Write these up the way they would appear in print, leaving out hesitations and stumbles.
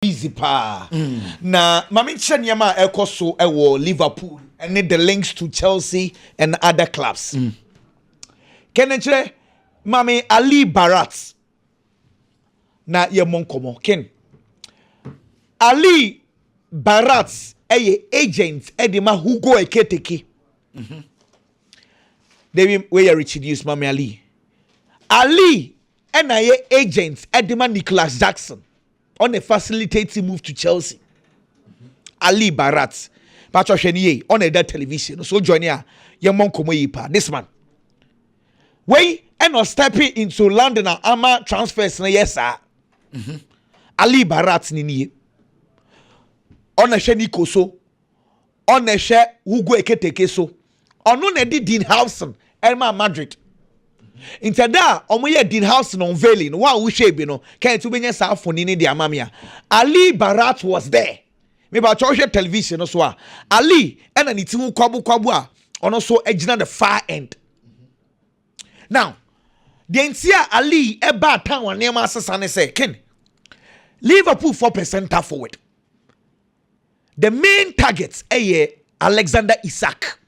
easy pa. Na mami chenyama ekoso ewo Liverpool and the links to Chelsea and other clubs. Kenenche mami Ali Barat na ye monkomo ken. Ali Barat eye agent edema Hugo Ekitike. They we reduce mami Ali. Ali and I agent edema Nicholas Jackson on a facilitating move to Chelsea. Ali Barat Patrocian on a dead television. So join ya monkomo yipa. This man. Way and not stepping into London and Ama transfers na yes sir. Ali Barat nini. On a sheni koso. On a share Hugo Ekitike so. On no di Dean Howson Elma Madrid. Intada omoye Dean Howson unveiling. Wa we shape no. Can to be sa for nini di amamia. Ali Barat was there. Me ba church television so Ali and an itimu kwabu a on also ejina the far end. Now, the entire Ali eba town one name asasane say Ken Liverpool 4% forward. The main target Alexander Isak.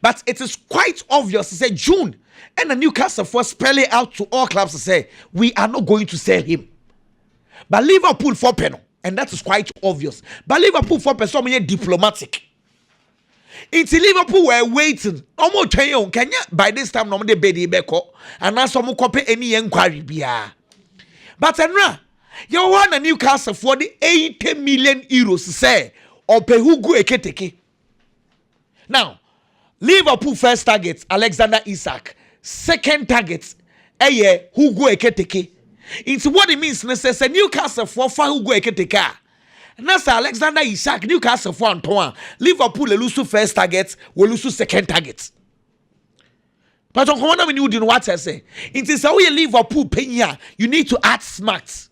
But it is quite obvious to say June and the Newcastle for spell it out to all clubs to say we are not going to sell him. But Liverpool 4%, and that is quite obvious. But Liverpool 4% is diplomatic. It's Liverpool were waiting. Almost Kenya by this time no de bedi beko and now some copy any inquiry biya. But enra you want a Newcastle for the 80 million euros say or pay Hugo Ekitike. Now Liverpool first target Alexander Isak, second target Hugo Ekitike. It's what it means say Newcastle for Hugo Ekitike. Nasa Alexander Isak Newcastle for Antoine Liverpool lose first target will lose second target. But on come on you didn't what I say. It is how you Liverpool pay you need to act smart.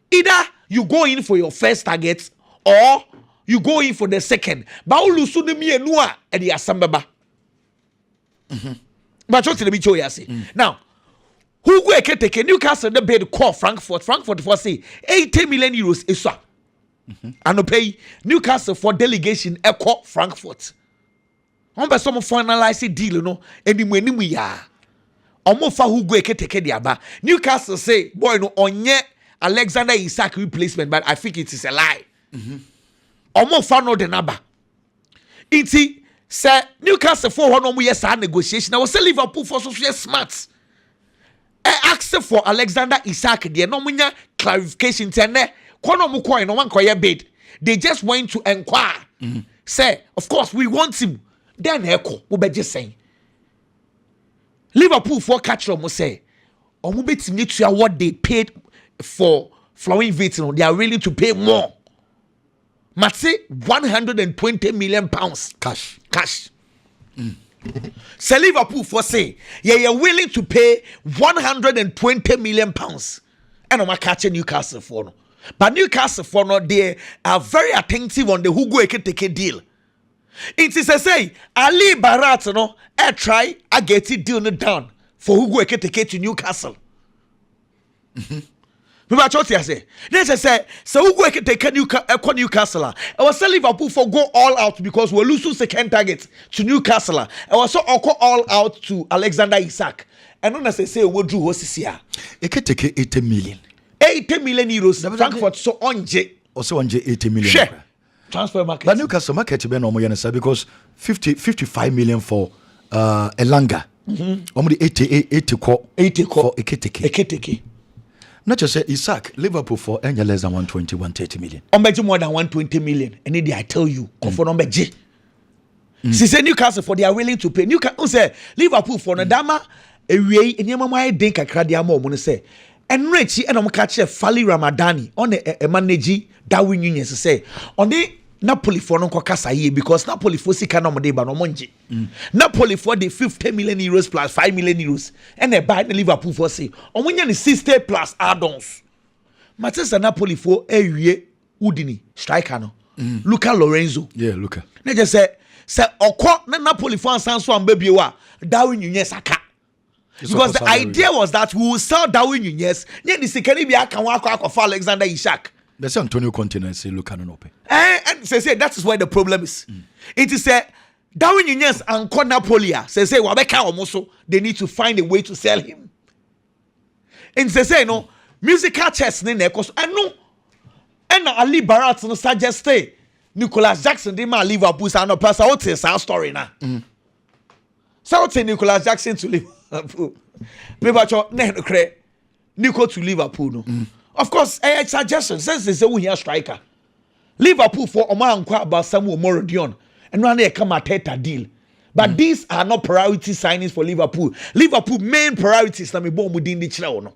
Either you go in for your first target or you go in for the second. But you lose the me and the asambaba. But what the bicho say now. Hugo Ekitike Newcastle the bid call Frankfurt for say 80 million euros is so. And no pay Newcastle for delegation call Frankfurt. On be some finalize deal no enimu ya. Omo fa Hugo Ekitike di aba. Newcastle say boy no onye Alexander Isak replacement but I think it is a lie. Omo fa no the number. Iti say Newcastle for one omo yes negotiation. I was say Liverpool for so smart. Ask for Alexander Isak there no munya clarification tene kono mu coin no one koye bid. They just went to inquire. Say of course we want him. Then echo we be just saying Liverpool for catch them say omo betimi tua what they paid for Flowing Vitin. They are willing to pay more. Matse 120 million pounds cash. Say Liverpool for say you're willing to pay 120 million pounds and I'm catching Newcastle for no. But Newcastle for no they are very attentive on the Hugo Ekitike deal. It is a say Ali Barat no try I get it deal down for Hugo Ekitike to Newcastle. Say so Hugo Ekitike Newcastle. I was say Liverpool for go all out because we lose second target to Newcastle. I was so all out to Alexander Isak. And when I say we drew Hosisia. Ekitike 80 million. 80 million euros. Frankfurt so onje. Also onje 80 million. Share. Transfer market. But Newcastle market be no more because 55 million for Elanga. Only 80 for Ekitike. Not just say Isak, Liverpool for any less than 130 million. On more than 120 million. And then I tell you, for number G. She said Newcastle for they are willing to pay. Newcastle say Liverpool for Nadama, a way, and Yamama Denk a Cradiamo, when say, and Richie and I'm catching Fali Ramadani on a manager Darwin Union to say, on the Napoli for no Casa because Napoli for Sikanamade Banomonji. Napoli for the 50 million euros plus 5 million euros. And they buy the Liverpool for say, on when you 60 plus add-ons. Manchester Napoli for a year Udini, striker no. Luca Lorenzo. Yeah, Luca. They just say, Oko Napoli for Sanso and Baby wa Darwin Union Saka. Because the idea was that we will sell Darwin Nunez. Then the second be for Alexander Isak. There's Antonio Conte and say look at open. And say that is where the problem is. It is a Darwin Nunez and Napolia. Say Wabeka Omoso. They need to find a way to sell him. And say no musical chess ne cause I know. And Ali Barat no suggest Nicholas Jackson did my Liverpool and no person out say our story now. So say Nicholas Jackson to Liverpool. Maybe Nico to Liverpool no. Of course, a suggestion since they say we here striker. Liverpool for Oman about Samuel Morodion and run a come at a deal. But these are not priority signings for Liverpool. Liverpool main priorities na me bomb within the channel no.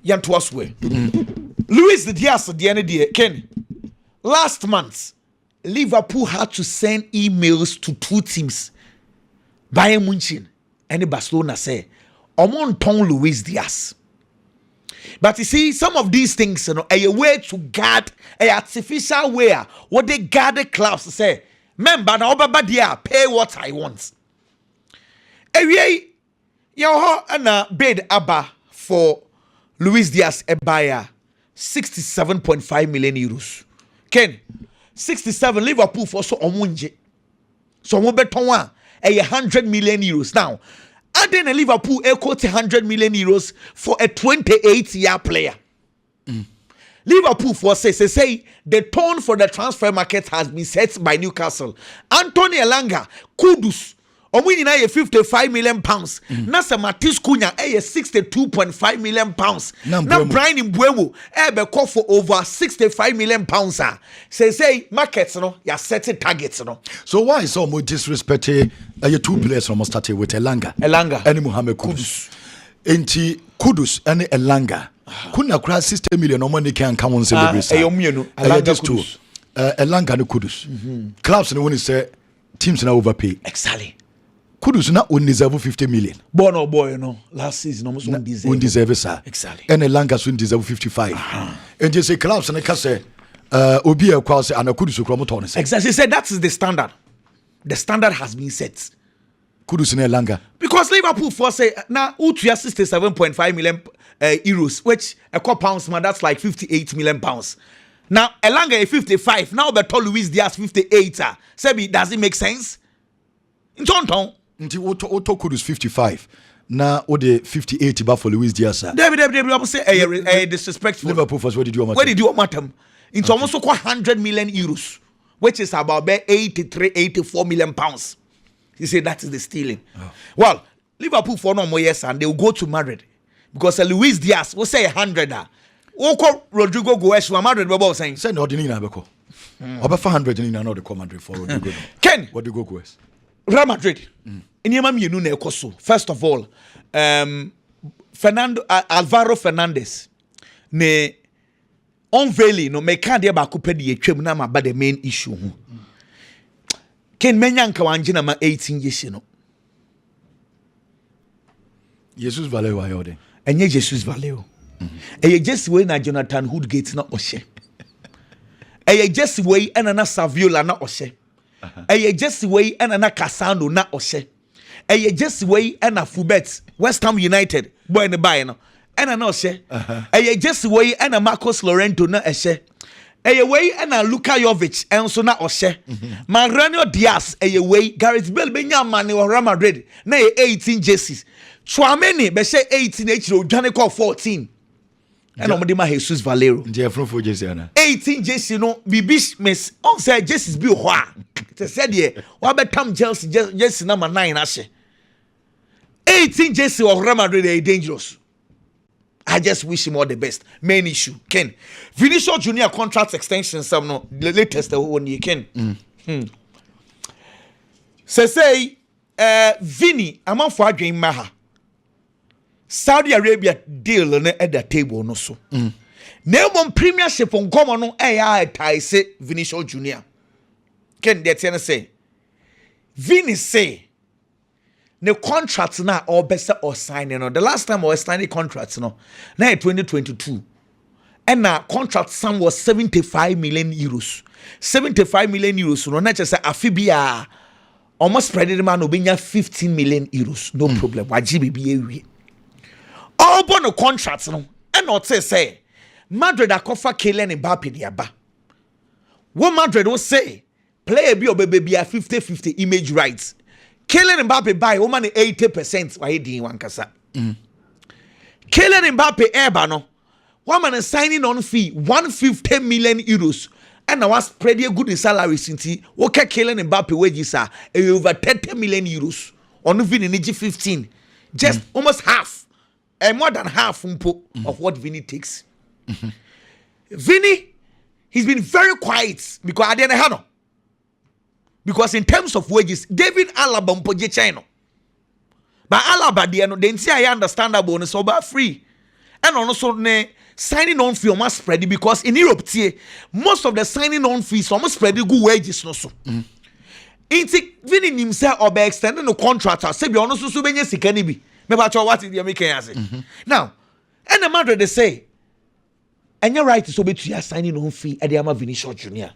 Yan to us way. Luis Diaz the end of Ken. Last month, Liverpool had to send emails to two teams. Bayern Munich and Barcelona say, Omon ton Luis Diaz. But you see, some of these things, a way to guard, a artificial way, what they guard the clubs say, member na obaba dia pay what I want. Ewie, yo na bid aba for Luis Diaz Ebaya 67.5 million euros. Ken, 67 Liverpool for so omunje. So mo beton a 100 million euros now. And then Liverpool quote 100 million euros for a 28-year player. Liverpool for say the tone for the transfer market has been set by Newcastle. Anthony Elanga, Kudus, winning a 55 million pounds. Nasa Matis Cunha a 62.5 million pounds. Now Brian Mbuemo call for over 65 million pounds. Say markets ya set targets So why is so much disrespecting your two players from started with Elanga and Mohamed Kudus. Enti Kudus and Elanga. Kuna kura 60 million no money can come on celebrate. Elanga and Kudus. Clubs no one say teams now overpay. Exactly. Kudus na undeserve 50 million. Boy, last season almost undeserve sir. Exactly. And Elanga soon deserve 55. And just say clubs and say obi e kwa say ana Kudus kura moto ne say. Exactly. Say that is the standard. The standard has been set. Kudus and Elanga. Because Liverpool for say now utuya 67.5 million euros, which a couple pounds man, that's like 58 million pounds. Now Elanga is 55. Now the tall Luis Diaz 58. Sebi, does it make sense? In Tonton. Nti Otto Kudus 55. Now the 58 ba for Luis Diaz. David say disrespectful. Liverpool first, where did you want him? It's almost 100 million euros, which is about 84 million pounds. He said that is the stealing. Well, Liverpool for no more years and they will go to Madrid because Luis Diaz will say 100. Oko Rodrigo Goes to Madrid. Bobo saying, "Say no, didn't Beko. Over 400 in another Madrid for Rodrigo." Ken, what do you go Goes? Real Madrid. In Yamam you know Ekoso. First of all, Alvaro Fernandez ne unveiling no me can't ba coupe di etwam na ma ba the main issue. Ken menyanka wanjina ma 18 years no. Jesus valeu ayode. Enye Jesus valeu. Eye Jesse way na Jonathan Woodgate na ohye. Eye Jesse way na Saviola na ohye. Eye Jesse way na Casano na ohye. Eye Jesse way na Fubet West Ham United boy ne buy no. Na ohye. Eye Jesse way na Marcos Llorente na ohye. Eye way na Luka Jovic enso na ohye. Mariano Diaz eye way Gareth Bale benya mane o Real Madrid na 18 jerseys. Chouameni be say 18 echiro dwane call 14. And Omodima Jesus Valero. 18 jersey no bibi miss on say jerseys bi ho a. Te said ye wa betam Chelsea jersey number 9 ahye. 18 jersey of Real Madrid is dangerous. I just wish him all the best. Main issue, Ken. Vinicius Junior contract extension, some no the latest one you Ken. Say Vini, among for Adrian Maha. Saudi Arabia deal at the table no so. Name on premiership on common no AI say Vinicius Junior. Ken that say Vini say the contracts now or better or signing no. The last time I was signing contracts no, now 2022. And now contract sum was 75 million euros. 75 million euros no not just say afibia almost spread the man obinya 15 million euros. No problem. Wajibi be all born no contracts no. And not say Madrid akofa Kylian Mbappe diaba. What Madrid will say player be or baby 50-50 image rights. Kylian Mbappe buy woman 80% why he one kasa. Kylian Mbappe eba no. Woman is signing on fee 150 million euros. And I was spread a good salary since he okay Kylian Mbappe wages are over 30 million euros. On Vini 15. Just almost half. And more than half of what Vini takes. Vini, he's been very quiet because I didn't have. Because in terms of wages, David Alaba mpoje China. But Alaba they say I understandable so about free. And also signing on fee almost spread because in Europe most of the signing on fees almost spread good wages no so. Vini himself or by extending the contract say be honest so benye sika ni bi. Me ba cho what the American say. Now, and the Madrid they say and you're right so bet you signing on fee at the Ama Vinicius Junior.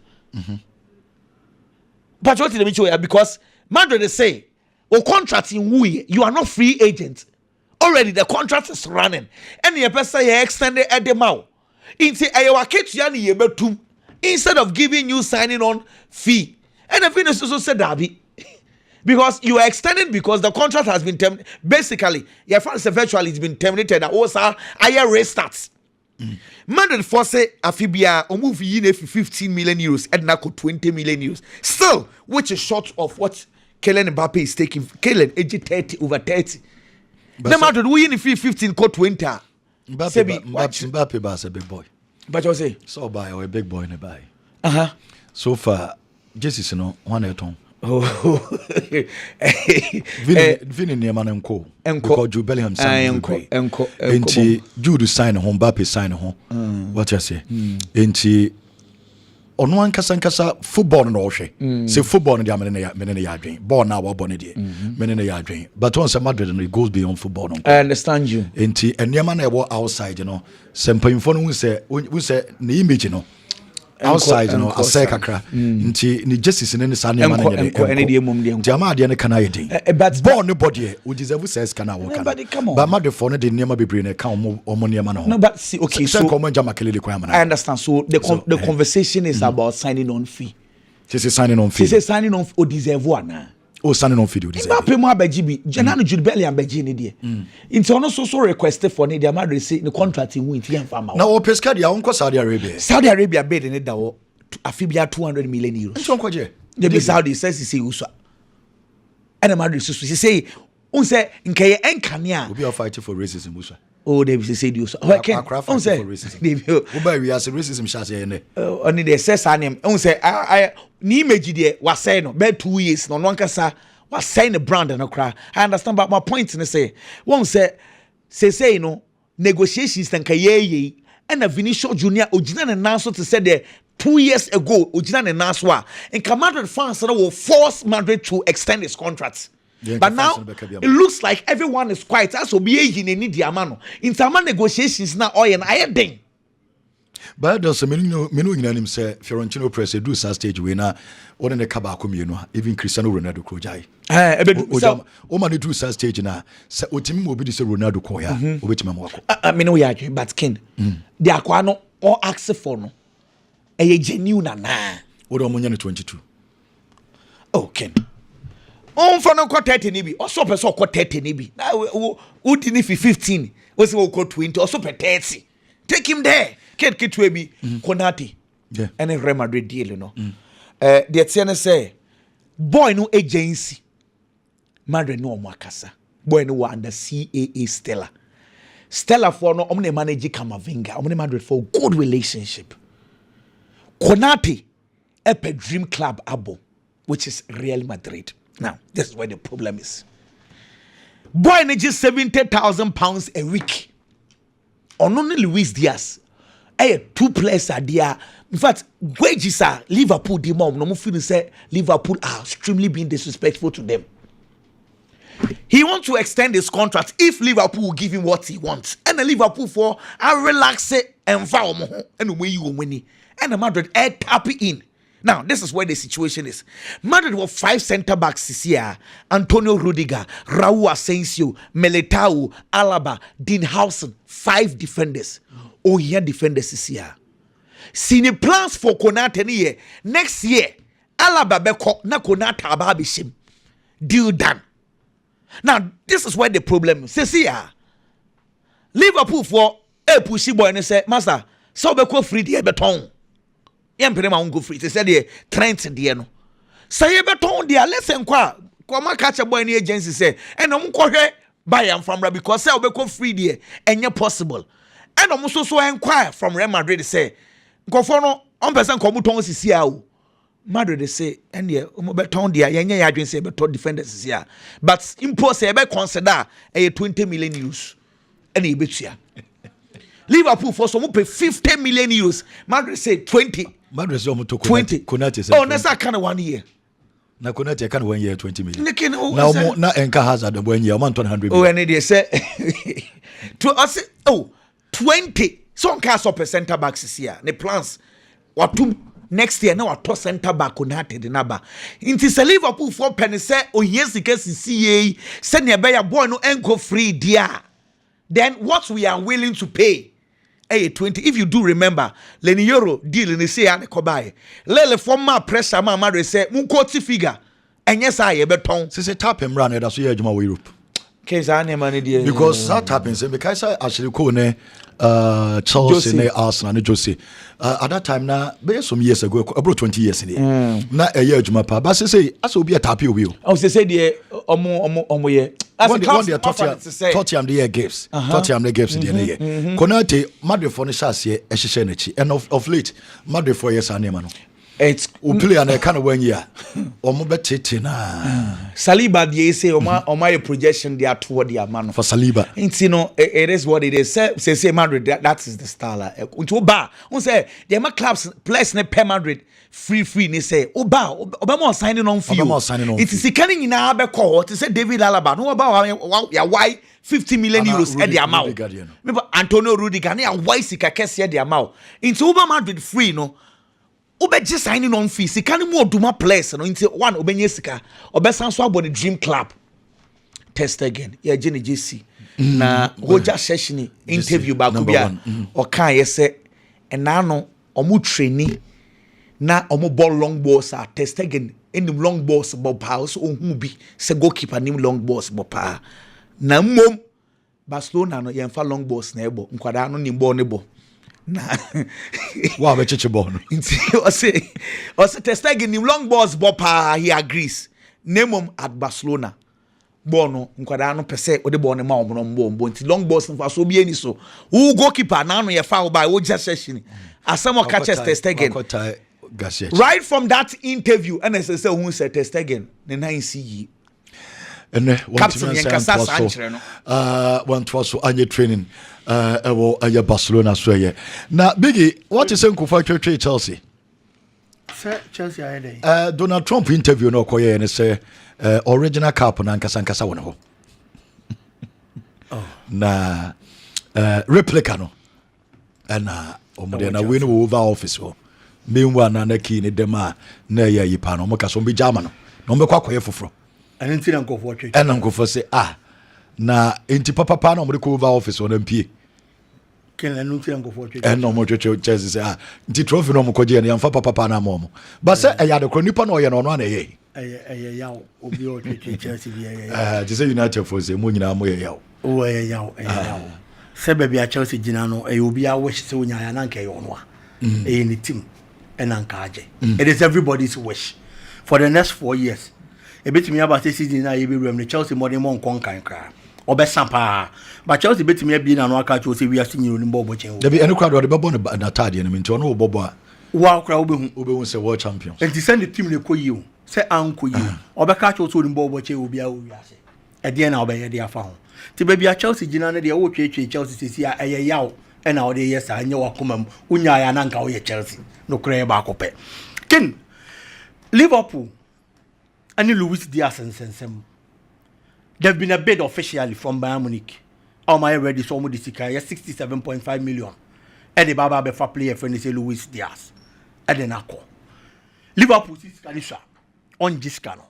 But what did they because Madrid they say contract in we you are not free agent. Already the contract is running. And the person you extended at the mouth. Instead of giving you signing on fee. And the Venus also said that because you are extended because the contract has been terminated. Basically, your fans eventually it's been terminated. Also, higher restarts. Madrid force Afibia or move in 15 million euros and now 20 million euros. Still, which is short of what Kylian Mbappe is taking. Kylian age 30 over 30. The Madrid we in 15 co 20. Mbappe is a big boy. But you say so buy a big boy in a buy. So far, Jesus no one at home. Vini near man and co. Because Jude Bellingham signed and Jude sign home, Mbappe sign home. What you say? And on one kasa football no she. Say football in the men yard dream. Ball now what bonnet men in the yard dream. But once a Madrid and it goes beyond football. I understand you. And near man I walk outside, you know. Some point for we say the image, you know. Outside, you know, a second nti ni justice in any sunny man and Jama de can I but born nobody which is ever says can I walk. But Madrid for the name be bring a count or money man. No, but see, okay, so I understand. So the conversation is about signing on fee. She says signing on fee. She says signing on or deserve one. Oh, signing on fee. Mbappe mo abajibi. Janano Jude Bellingham abaji ni die. Into ono so requested for the Madrid say the contract in win tian fama. Now Pesca dia onko Saudi Arabia. Saudi Arabia bid in da wo afibia 200 million euros. Nti onko je. The Saudi says he say uswa. And Madrid so she say on say nkeye enkane a we are fighting for racism uswa. Oh, they say do so. Okay. On say racism. We are racism shas here ne. Only the says name. On say I ni image there was say no be 2 years no one kasa was saying the brand no cry. I understand but my point in say one say no negotiations then kaye and a Vinicius Junior original announce to say there 2 years ago original announce wa and Madrid fans will force Madrid to extend his contracts. But now it looks like everyone is quiet. As obi in any diamano. In some negotiations now oil and iron ding. But there's a menu in him say Fiorentino press do sa stage winner or in the Kabako, you know, even Cristiano Ronaldo Krojai. Omani do sa stage na sa Otim will be the Ronaldo Koya, which Mamako. I mean, we are but Ken. The Aquano or Axe for no. A genuine na. Or Omonian 22. Oh, Ken. On for no quarter 30 nibi, or so per so quarter 30 nibi. Now, who didn't 15 was will go 20 or so per 30. Take him there. Kate Kitwebi, Konati, and a Real Madrid deal, you know. The Etienne say, boy, no agency. Madrid no Makasa. Boy, no under CAA Stella. Stella for no omne manage Kamavinga, omne Madrid for good relationship. Konati, a dream club abo, which is Real Madrid. Now, this is where the problem is. Boy, needs 70,000 pounds a week. On only Luis Diaz. 2 players are there. In fact, wages are Liverpool the mom. No more feel say Liverpool are extremely being disrespectful to them. He wants to extend his contract if Liverpool will give him what he wants. And the Liverpool for a relax it and foul and way you win. And the Madrid tap it in. Now, this is where the situation is. Madrid were 5 center backs this year. Antonio Rudiger, Raul Asensio, Militao, Alaba, Dean Howson. 5 defenders. Oh, yeah, defenders this year. Senior plans for Konate year. Next year, Alaba beko na Konate ababishim. Deal done. Now, this is where the problem is. See here. Liverpool for a pushy boy and say, Master, so beko free the beton. Yempere ma go free. They said the Trent the no. Say beton there. Let's inquire. Come catch a boy in the agency say, and I'm going buy am from Rabbi because say beko free there and possible. And I'm also so inquire from Real Madrid say, go for no on person come to see how. Madrid say, and yeah, beton there. Yenya yadwin say beton defenders is here, but impose say be consider a 20 million euros. And he bet you. Liverpool for some pay 50 million euros. Madrid say 20. Madrid say 20. Konate say. Oh, that's that kind of 1 year. Na Konate can 1 year 20 million. Now na Enka Hazard 1 year 100 million. Oh, and they say to us 20. Some cast up a center back this year. The plans what to next year now a top center back Konate the number. It is a Liverpool for penny say oh yes the case CA send your boy no enko free dear. Then what we are willing to pay. 20. If you do remember, Lenny Euro deal in the say and Kobai. Lele former pressure, my mother say, Munkoti figure. And yes, I a beton. Say tap him run it as you Juma Europe. Case I name money dear. Because that happens because I actually call Chelsea ne Arsenal ne Jose. At that time now, some years ago, about 20 years in there. Na a year Juma pa. But say, as will be a tap you. I was say the omo ye. One the Tottenham the year gifts. Tottenham the gifts in the year. Konate Madrid for the chassis a shishenechi. And of late, Madrid for years and name. It's play and I can't 1 year. Or more better na. Saliba the say or my projection they are toward the man for Saliba. It's it is what it is. Say Madrid that is the style. Unto bar. On say the my clubs place ne per Madrid free they say Obama signing on fee. It is canning in our call to say David Alaba. No about ya why 50 million euros at the amount. Remember Antonio Rudiger na why sika kesi at the amount. Into Obama Madrid free no. Obeje signing on fee sika ni mo duma place no into one obenye sika obesan so abon the dream club test again ya je ne JC na hoja session interview ba ko bia o kan ye se ena no omo trainee na omo ball long balls are test again in the long balls ball house ohun bi se goalkeeper nim long balls ball pa na mom Barcelona no ye mfa long balls na ebo nkwada no nim ball ne ball na wow be chiche ball no o say test again nim long balls ball pa he agrees nemom at Barcelona ball no nkwada no pese o de ball ne ma ombo nti long balls nfa so bi ani so who goalkeeper na no ye foul by o just session asamo catches test again right from that interview and as I say who said test again the 9 CE and captain Yankasa Sanchez no one was so anye training ewo Barcelona so ye na Biggie what is Nkufa Church Chelsea sir Chelsea aye Donald Trump interview no koye and say original cap na nkasa won ho na replica no and omode na we no over office ho meanwhile na key ni dem a na ya yipa no mo ka so be German no mo kwakoye foforo and nti na nkofo twetwe and nkofo say na enti papa na mo de over office on mpie ken na nti na nkofo twetwe and no mo twetwe Chelsea say nti trophy no mo koje na yamfa papa na mo but say e ya de kro nipa na oye no na ye yaw obi o twetwe Chelsea bi ye just say United for say mo nyina mo ye yaw o ye yaw se be bia Chelsea gina no e obi a wish se onya ya na nke yo no a ni team enankaje it is everybody's wish for the next 4 years e betimi about season na ye be rem Chelsea more than mon konkan kra obesa pa but Chelsea betimi abi na no aka cho se wi ase nyiro ni bobo chen there be any crowd or the bobo na tade ni nti ono bobo a wa kra obehu say world champions and send the team ne koyi o say anko yi obeka cho so ni bobo chen obi a wi ase e de na obeye de afa ho ti be bia Chelsea gina na de wo twetwe Chelsea sisi a eye yaw e na o de yes anya wakomam unya ya na nka wo ye Chelsea no kra ba akopɛ ken Liverpool and Luis Diaz and Sensem. There've been a bid officially from Bayern Munich. How am I ready? So almost 67.5 million. And the Baba Befa player friend is Luis Diaz. And then I call. Liverpool si sika on jiska no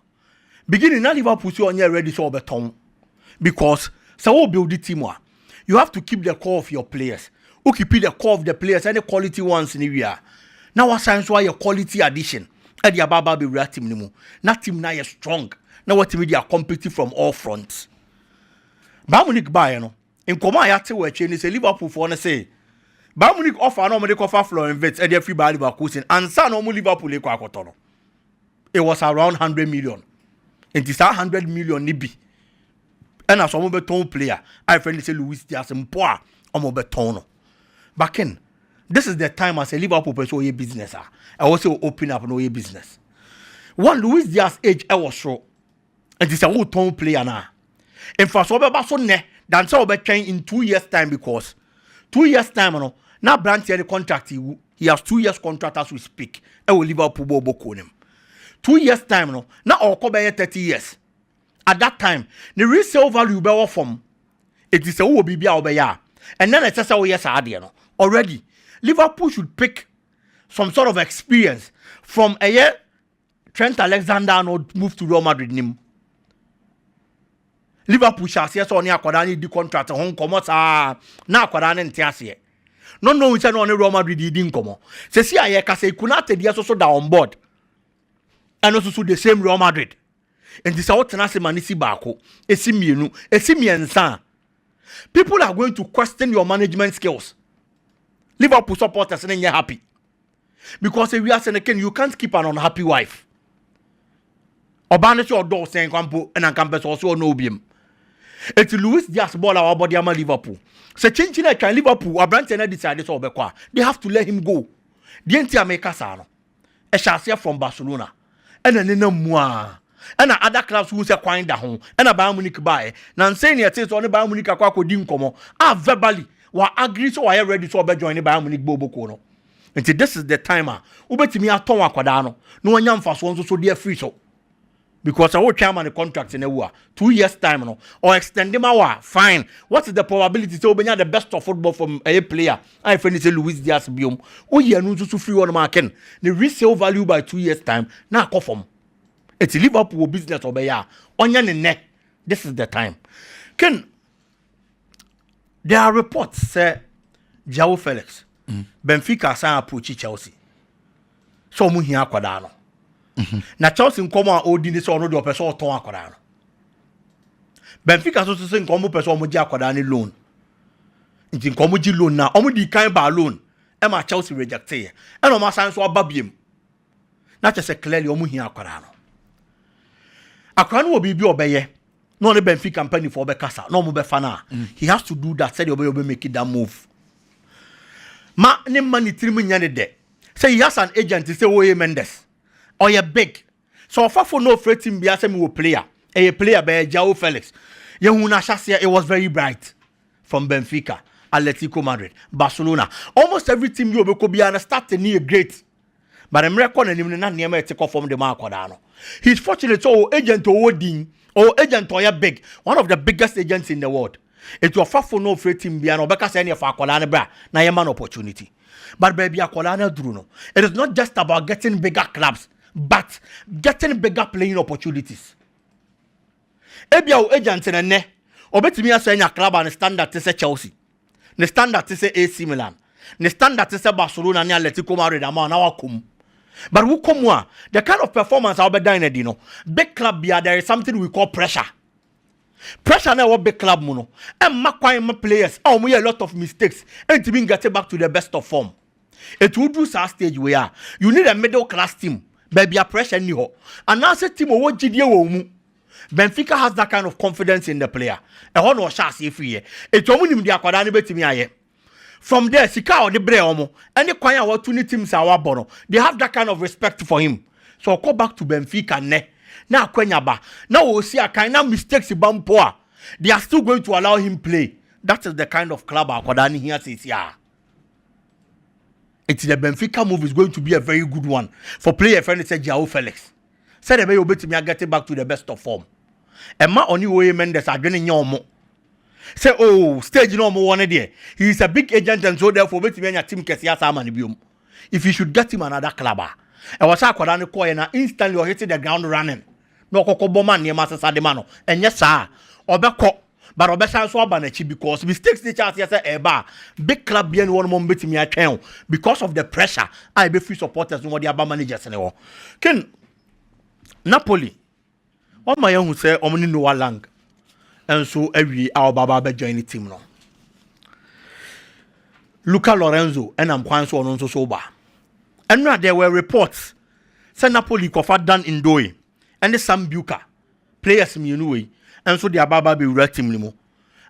beginning na Liverpool si on ready so obeton because so build the team you have to keep the core of your players. Who keep the core of the players and the quality ones in area. Now what signs why your quality addition at the ababa be real team anymore. Not team now is strong. Now what team they are competing from all fronts. Bayern Munich buy no. In come I have to watch and say Liverpool for wanna say Bayern Munich offer no money offer Florian Wirtz and the free by Leverkusen and san no Liverpool le kwa kotono. It was around 100 million. It is 100 million nibi. And as some beton player, I friendly say Luis Diaz and poor on beton. Back in, this is the time as a Liverpool person your business. I also open up no business. One Luis Diaz age I was sure, and this is a whole tone player now. In fact, so be so ne than so be change in 2 years time because 2 years time no now Brandt the contract he has 2 years contract as we speak. I will Liverpool bobo him. 2 years time no now or come 30 years. At that time, the resale value be off from it is a will be ya. And then it's just a yes idea. Already, Liverpool should pick some sort of experience from a year Trent Alexander-Arnold move to Real Madrid. Liverpool shall see us on the Aquadani the contract home commerce now Aquadani and Tiasie. No, we said on the Real Madrid didn't come. Say, see, I can say, Kunate Diaz also down on board. And also the same Real Madrid. And this out tenase manisi bako. Esimiensa. People are going to question your management skills. Liverpool supporters and you're happy. Because if we are saying you can't keep an unhappy wife. Obanish your door saying Campo and Campus also no beam. It's Luis Diaz ball our body ama Liverpool. So changing like Liverpool, a branch and decided so bekwa. They have to let him go. The entire make us a chassis from Barcelona. And then no more. And other clubs who say quite da home and a Bayern Munich buy now saying it is on the Bayern Munich akwa din komo verbally wa agree so I ready to be join the Bayern Munich bobo kono until this is the timer ubetimi aton akwada no anya mfaso nso so dey free so because I will chairman the contract in a 2 years time no or extend them fine what is the probability to obenya the best of football from a player I friend say Luis Diaz biom o ye no so free one market the resale value by 2 years time na akofom. It's Liverpool business over here. Onion and neck. This is the time. There are reports say João Felix. Benfica sign approach Chelsea. So mu hia kwada no. Na Chelsea nkomo a odi ni so no de opeso oton akwada no. Benfica so say nkomo peso omo gi akwada ni loan. Nti nkomo gi loan na omo di kan ba loan. E ma Chelsea reject e. E no ma san so ababiem. Na chese clearly omo hia akwada no. Akwada no obi bi obeye. No the Benfica company for Bekasa. No mo be fana. He has to do that. Said you be make that move. Ma ne money tiri nyane de. Say he has an agent. He say Oye Mendes. Or you big. So for no afraid him be as me player. A player by João Felix. Yehuna Shasia. It was very bright from Benfica, Atletico Madrid, Barcelona. Almost every team you be be start near great. But I'm reckoning him na near me take off from the mark. He's fortunate. So agent Odin. Or agent Toya Big, one of the biggest agents in the world. It was far for no free team biano because any of Akolana bra na yaman opportunity. But baby Akolana Druno. It is not just about getting bigger clubs, but getting bigger playing opportunities. Ebia agent in a ne. Obetimi asenya club and standard to say Chelsea. The standard to say AC Milan. The standard to say Barcelona and Atletico Madrid ama na wakum. But who come one? The kind of performance I'll be doing, you know. Big club, there is something we call pressure. Pressure now what big club mono. And my players, we a lot of mistakes. And to be getting back to the best of form. It will do our stage we are. You need a middle class team. Baby, a pressure in you. And now say team what GDO. Benfica has that kind of confidence in the player. And one was shall see free. It's only the Aquadani bet me. From there, Sika or the Breomo, any choir or two teams are bono. They have that kind of respect for him. So I'll go back to Benfica ne. Now Kwenyaba. Now we'll see a kind of mistakes in Bampoa. They are still going to allow him play. That is the kind of club Akodani here says, yeah. It's the Benfica move is going to be a very good one. For player friend said João Felix. Said the way you bet me are getting back to the best of form. And my only way Mendes are getting your more. Say, oh, stage no more one there. He is a big agent and so therefore bet me your team Kesia Samani bium. If you should get him another club, E was akwada ne koye na instantly or hitting the ground running. No kokko man near Master Sademano. And yes, sir. Obeko. But Obesan so abanachi because mistakes the chance yes eba. Big club bien one more bit me account because of the pressure. I be free supporters no the aba managers anymore. Ken Napoli. What my young who say omni no lang. And so every our baba be join the team no. Luca Lorenzo and I'm quite so sober. And now there were reports. Say Napoli kofa done in Doe. And the Sam Buka players me anyway. And so the Ababa be red team limo.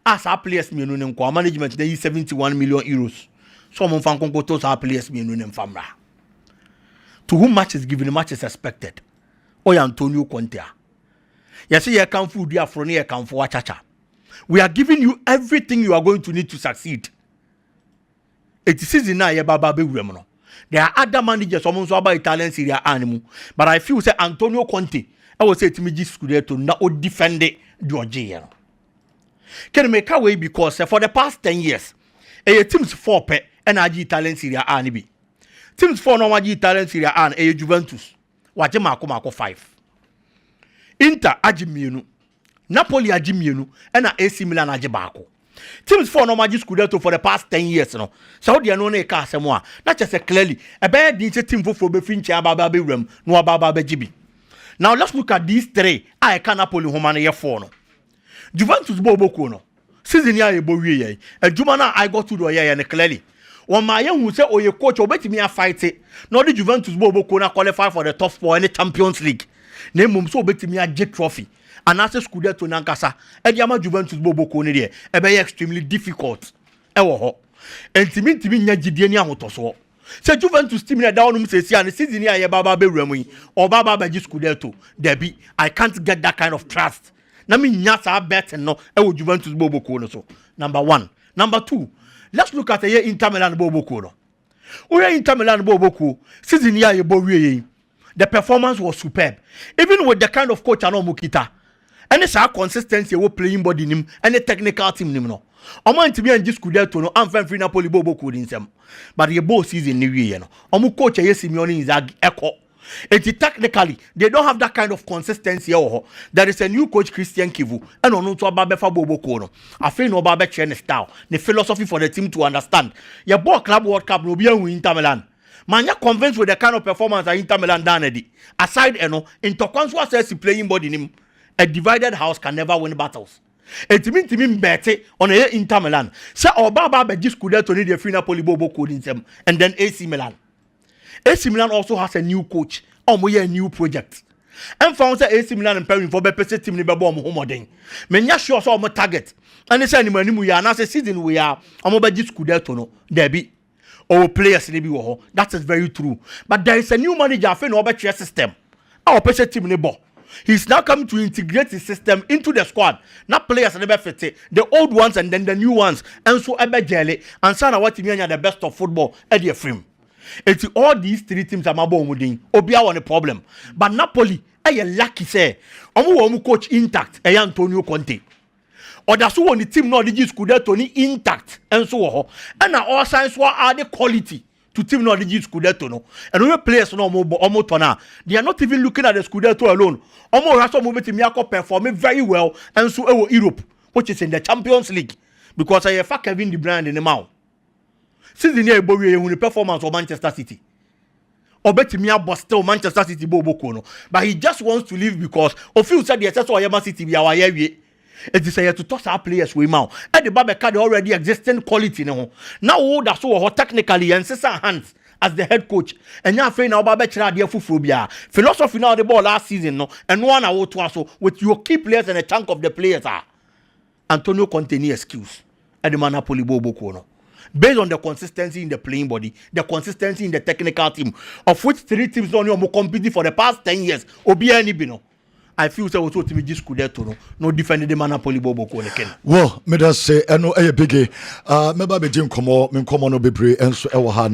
As our players me no nko management they 71 million euros. So mon fan konko to our players me no famra. To whom match is given, match is expected. Oy Antonio Conte. Yes, you can food dia from here can for chacha. We are giving you everything you are going to need to succeed. It is season now ye baba be no. There are other managers someone so about Italian Serie A animal, but I feel say Antonio Conte I will say to me this Scudetto na o defend Georgia. Can make a way because for the past 10 years, a teams 4 pe and Italian Serie A anibi. Teams 4 no Italian Serie A and a Juventus. Waje mako 5. Inter ajimienu. Napoli ajimienu and AC Milan ajibako. Teams 4 no Scudetto for the past 10 years no. So they no na ka asemo a. Na just clearly e be di team fofo be finche ababa be wram no ababa be jibi. Now let's look at these 3. I can Napoli home na 4 no. Juventus boboko no. Season ya ebo wie ye. Adwuma na I got to do ye ne clearly. One my young who say oh your coach obetimi a fight it. No the Juventus boboko na qualify for the top 4 in the Champions League. Na mum so obetimi a get trophy. And as a Scudetto nankasa, e dia ma Juventus boboko ne de e be extremely difficult. E wo ho. Entimi nya gidie ni ahotoso. Se Juventus team na down say and season here baba be wram yi or baba be Scudetto debi I can't get that kind of trust na me nya sa bet no e wo Juventus boboko no so number 1. Number 2, let's look at the Inter Milan boboko no we Inter Milan boboko season here ye bo wie the performance was superb even with the kind of coach ano mukita and it's our consistency we playing body nim and the technical team nim no omo ntimi anji Scudetto no amfan free Napoli boboko din sem but the both season ni wie no omo coach Simeone Inzaghi eko it technically they don't have that kind of consistency there is a new coach Christian Kivu and ono to aba befa boboko no afi no aba be change style the philosophy for the team to understand your ball club World Cup no be an Inter Milan man you convinced with the kind of performance that Inter Milan done aside into Konso says playing body nim a divided house can never win battles. It means to me better on a Inter Milan. So Obaba be Scudetto need the free Napoli boboko in them and then AC Milan. AC Milan also has a new coach. A new project. And found that AC Milan and Perry for better team in Babom Homoding. Menya sure saw my target. And they say we are not a season we are Amobaji Scudetto no Debbie. Or players in the that is very true. But there is a new manager for no better system. Our better team in the ball. He's now coming to integrate his system into the squad. Not players never fit the old ones and then the new ones. And so Ebe Jelly and Sana what you mean the best of football at your frame. It's all these 3 teams are mabo muding. Obia one a problem. But Napoli, I lucky say. Omu coach intact. Antonio Conte. Or that's who on the team not the Scudetto ni intact. And so on. And now all signs were are the quality to team not the Scudetto no. And we players no more tona. They are not even looking at the Scudetto alone. Omo Raso movement Miyako performing very well. And so Europe, which is in the Champions League. Because I have Kevin De Bruyne in the mouth. Season here Bowie when the performance of Manchester City. Obetimia but still Manchester City boboko no. But he just wants to leave because of you said the SS or Yama City be our year. It is to toss our players we now. And the Babeka already existing quality no. Now that's so technically and Cesar hands as the head coach. And now afraid now Babechra dear Fufubia. Philosophy now the ball last season no. And one hour to also with your key players and a chunk of the players are Antonio Conte excuse. And the Napoli boboko no. Based on the consistency in the playing body, the consistency in the technical team, of which 3 teams only are competing for the past 10 years. Obiani Bino. I feel so to me just Scudetto no defending the Napoli boboko again. Well, me that say, I know a biggie. Me ba be jim komo no bebre enso e wo ha